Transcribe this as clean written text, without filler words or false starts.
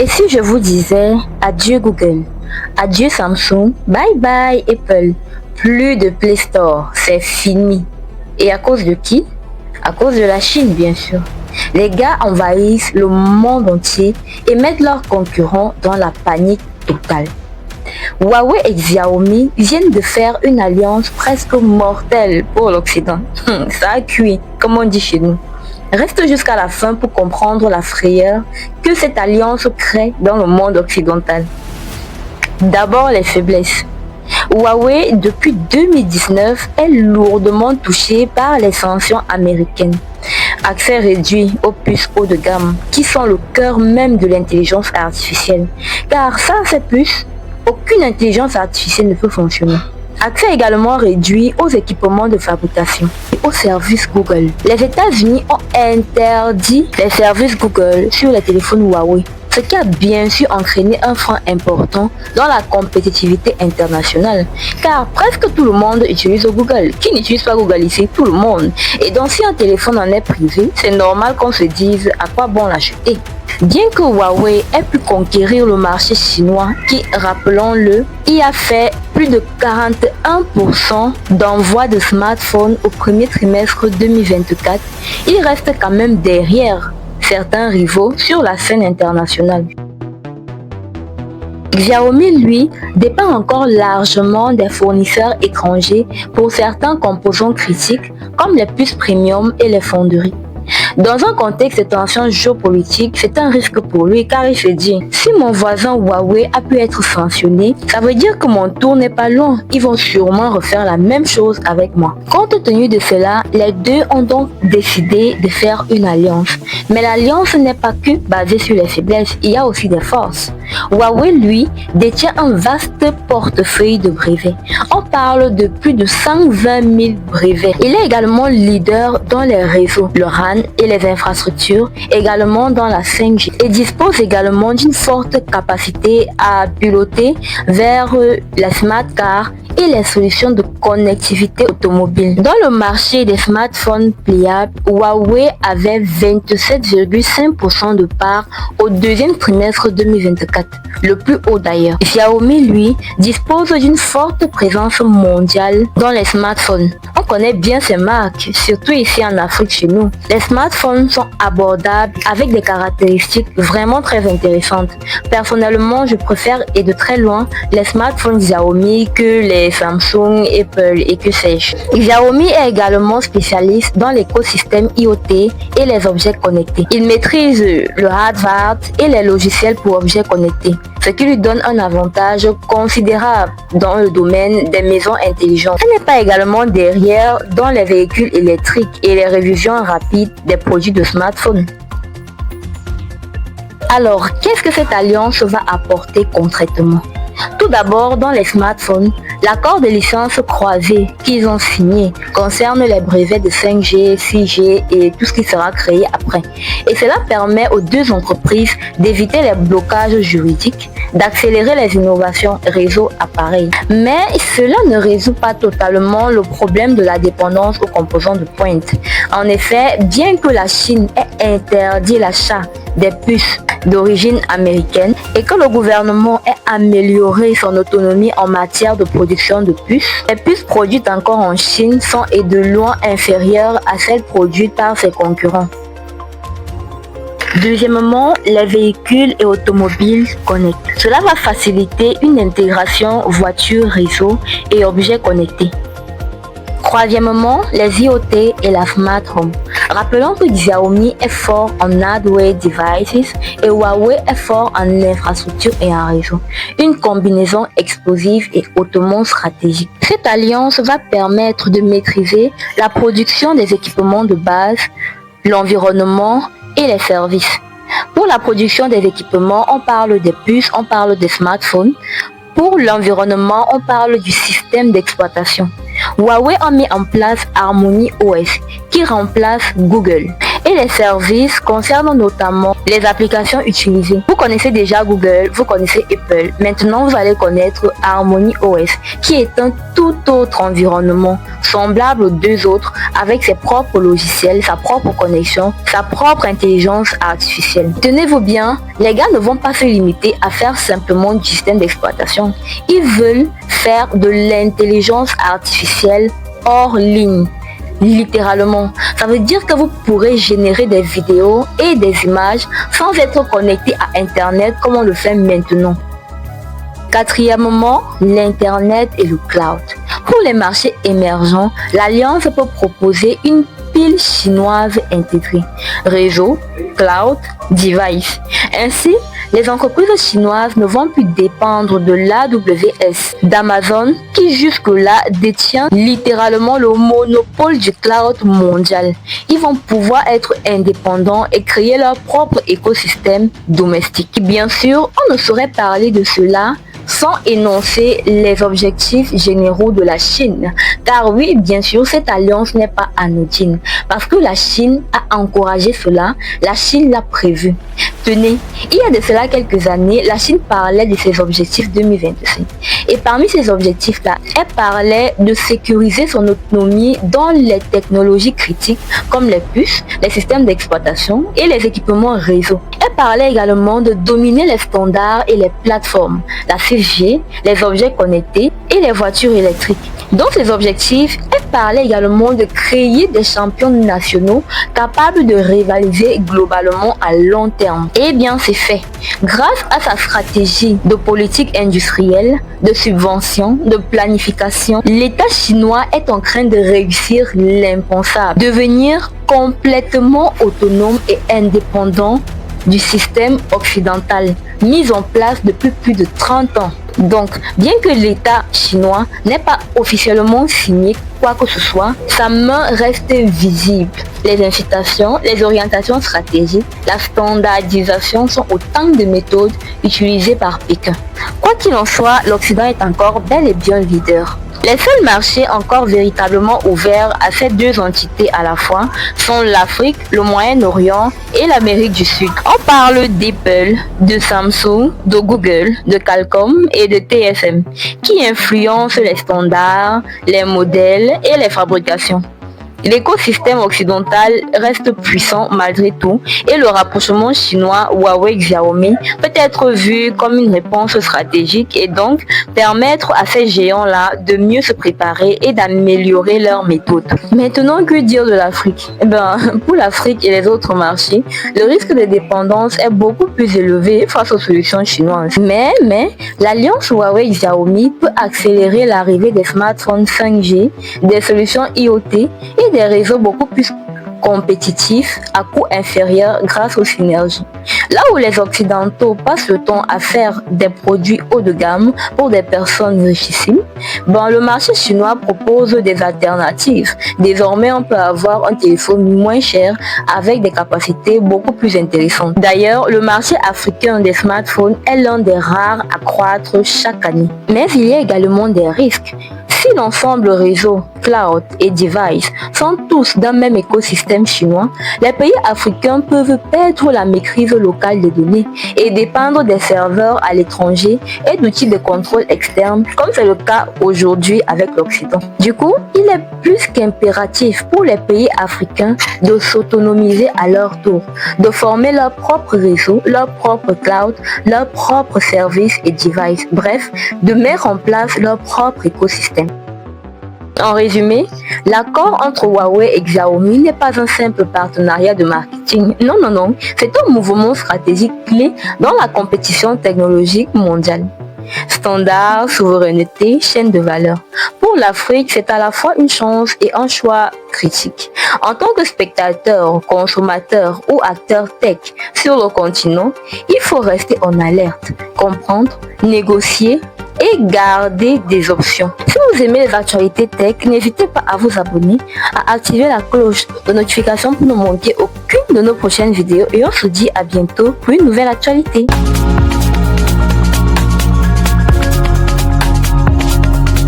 Et si je vous disais adieu Google, adieu Samsung, bye bye Apple, plus de Play Store, c'est fini. Et à cause de qui? À cause de la Chine, bien sûr. Les gars envahissent le monde entier et mettent leurs concurrents dans la panique totale. Huawei et Xiaomi viennent de faire une alliance presque mortelle pour l'Occident. Ça a cuit, comme on dit chez nous. Reste jusqu'à la fin pour comprendre la frayeur que cette alliance crée dans le monde occidental. D'abord, les faiblesses. Huawei, depuis 2019, est lourdement touché par les sanctions américaines. Accès réduit aux puces haut de gamme, qui sont le cœur même de l'intelligence artificielle. Car sans ces puces, aucune intelligence artificielle ne peut fonctionner. Accès également réduit aux équipements de fabrication et aux services Google. Les États-Unis ont interdit les services Google sur les téléphones Huawei, ce qui a bien sûr entraîné un frein important dans la compétitivité internationale. Car presque tout le monde utilise Google. Qui n'utilise pas Google ici? Tout le monde. Et donc si un téléphone en est privé, c'est normal qu'on se dise à quoi bon l'acheter. Bien que Huawei ait pu conquérir le marché chinois qui, rappelons-le, y a fait plus de 41% d'envoi de smartphones au premier trimestre 2024, il reste quand même derrière certains rivaux sur la scène internationale. Xiaomi, lui, dépend encore largement des fournisseurs étrangers pour certains composants critiques comme les puces premium et les fonderies. Dans un contexte de tension géopolitique, c'est un risque pour lui car il se dit « Si mon voisin Huawei a pu être sanctionné, ça veut dire que mon tour n'est pas long. Ils vont sûrement refaire la même chose avec moi. » Compte tenu de cela, les deux ont donc décidé de faire une alliance. Mais l'alliance n'est pas que basée sur les faiblesses, il y a aussi des forces. Huawei, lui, détient un vaste portefeuille de brevets. On parle de plus de 120 000 brevets. Il est également leader dans les réseaux, le RAN et les infrastructures, également dans la 5G, et dispose également d'une forte capacité à piloter vers la smart car et les solutions de connectivité automobile. Dans le marché des smartphones pliables, Huawei avait 27,5% de part au deuxième trimestre 2024, le plus haut d'ailleurs. Xiaomi, lui, dispose d'une forte présence mondiale dans les smartphones. On connaît bien ces marques, surtout ici en Afrique chez nous. Les smartphones sont abordables avec des caractéristiques vraiment très intéressantes. Personnellement, je préfère et de très loin les smartphones Xiaomi que les Samsung, Apple et que sais-je. Xiaomi est également spécialiste dans l'écosystème IoT et les objets connectés. Il maîtrise le hardware et les logiciels pour objets connectés, ce qui lui donne un avantage considérable dans le domaine des maisons intelligentes. Elle n'est pas également derrière dans les véhicules électriques et les révisions rapides des produits de smartphone. Alors, qu'est-ce que cette alliance va apporter concrètement? Tout d'abord, dans les smartphones, l'accord de licence croisée qu'ils ont signé concerne les brevets de 5G, 6G et tout ce qui sera créé après. Et cela permet aux deux entreprises d'éviter les blocages juridiques, d'accélérer les innovations réseau-appareil. Mais cela ne résout pas totalement le problème de la dépendance aux composants de pointe. En effet, bien que la Chine ait interdit l'achat des puces d'origine américaine et que le gouvernement ait amélioré son autonomie en matière de production de puces, les puces produites encore en Chine sont et de loin inférieures à celles produites par ses concurrents. Deuxièmement, les véhicules et automobiles connectés. Cela va faciliter une intégration voiture-réseau et objets connectés. Troisièmement, les IoT et la Smart Home. Rappelons que Xiaomi est fort en hardware devices et Huawei est fort en infrastructure et en réseau. Une combinaison explosive et hautement stratégique. Cette alliance va permettre de maîtriser la production des équipements de base, l'environnement et les services. Pour la production des équipements, on parle des puces, on parle des smartphones. Pour l'environnement, on parle du système d'exploitation. Huawei a mis en place Harmony OS qui remplace Google. et les services concernent notamment les applications utilisées. Vous connaissez déjà Google, vous connaissez Apple. Maintenant, vous allez connaître Harmony OS, qui est un tout autre environnement, semblable aux deux autres, avec ses propres logiciels, sa propre connexion, sa propre intelligence artificielle. Tenez-vous bien, les gars ne vont pas se limiter à faire simplement du système d'exploitation. Ils veulent faire de l'intelligence artificielle hors ligne. Littéralement, ça veut dire que vous pourrez générer des vidéos et des images sans être connecté à Internet comme on le fait maintenant. Quatrièmement, l'Internet et le cloud. Pour les marchés émergents, l'Alliance peut proposer une pile chinoise intégrée, réseau, cloud, device. Ainsi, les entreprises chinoises ne vont plus dépendre de l'AWS, d'Amazon, qui jusque-là détient littéralement le monopole du cloud mondial. Ils vont pouvoir être indépendants et créer leur propre écosystème domestique. Bien sûr, on ne saurait parler de cela sans énoncer les objectifs généraux de la Chine. Car oui, bien sûr, cette alliance n'est pas anodine. Parce que la Chine a encouragé cela, la Chine l'a prévu. Tenez, il y a de cela quelques années, la Chine parlait de ses objectifs 2025. Et parmi ces objectifs-là, elle parlait de sécuriser son autonomie dans les technologies critiques comme les puces, les systèmes d'exploitation et les équipements réseau. Elle parlait également de dominer les standards et les plateformes, la 6G, les objets connectés et les voitures électriques. Dans ces objectifs, elle parlait également de créer des champions nationaux capables de rivaliser globalement à long terme. Eh bien, c'est fait. Grâce à sa stratégie de politique industrielle, de subvention, de planification, l'État chinois est en train de réussir l'impensable, devenir complètement autonome et indépendant du système occidental mis en place depuis plus de 30 ans. Donc, bien que l'État chinois n'ait pas officiellement signé quoi que ce soit, sa main reste visible. Les incitations, les orientations stratégiques, la standardisation sont autant de méthodes utilisées par Pékin. Quoi qu'il en soit, l'Occident est encore bel et bien leader. Les seuls marchés encore véritablement ouverts à ces deux entités à la fois sont l'Afrique, le Moyen-Orient et l'Amérique du Sud. On parle d'Apple, de Samsung, de Google, de Qualcomm et de TSM qui influencent les standards, les modèles et les fabrications. L'écosystème occidental reste puissant malgré tout et le rapprochement chinois Huawei-Xiaomi peut être vu comme une réponse stratégique et donc permettre à ces géants-là de mieux se préparer et d'améliorer leurs méthodes. Maintenant, que dire de l'Afrique? Pour l'Afrique et les autres marchés, le risque de dépendance est beaucoup plus élevé face aux solutions chinoises. Mais l'alliance Huawei-Xiaomi peut accélérer l'arrivée des smartphones 5G, des solutions IoT et des réseaux beaucoup plus compétitifs à coût inférieur grâce aux synergies. Là où les Occidentaux passent le temps à faire des produits haut de gamme pour des personnes richissimes, le marché chinois propose des alternatives. Désormais, on peut avoir un téléphone moins cher avec des capacités beaucoup plus intéressantes. D'ailleurs, le marché africain des smartphones est l'un des rares à croître chaque année. Mais il y a également des risques. Si l'ensemble réseau, cloud et device sont tous d'un même écosystème chinois, les pays africains peuvent perdre la maîtrise locale des données et dépendre des serveurs à l'étranger et d'outils de contrôle externe, comme c'est le cas aujourd'hui avec l'Occident. Du coup, il est plus qu'impératif pour les pays africains de s'autonomiser à leur tour, de former leur propre réseau, leur propre cloud, leurs propres services et devices, bref, de mettre en place leur propre écosystème. En résumé, l'accord entre Huawei et Xiaomi n'est pas un simple partenariat de marketing. Non, c'est un mouvement stratégique clé dans la compétition technologique mondiale. Standards, souveraineté, chaîne de valeur. Pour l'Afrique, c'est à la fois une chance et un choix critique. En tant que spectateur, consommateur ou acteur tech sur le continent, il faut rester en alerte, comprendre, négocier et garder des options. Si vous aimez les actualités tech, n'hésitez pas à vous abonner, à activer la cloche de notification pour ne manquer aucune de nos prochaines vidéos et on se dit à bientôt pour une nouvelle actualité.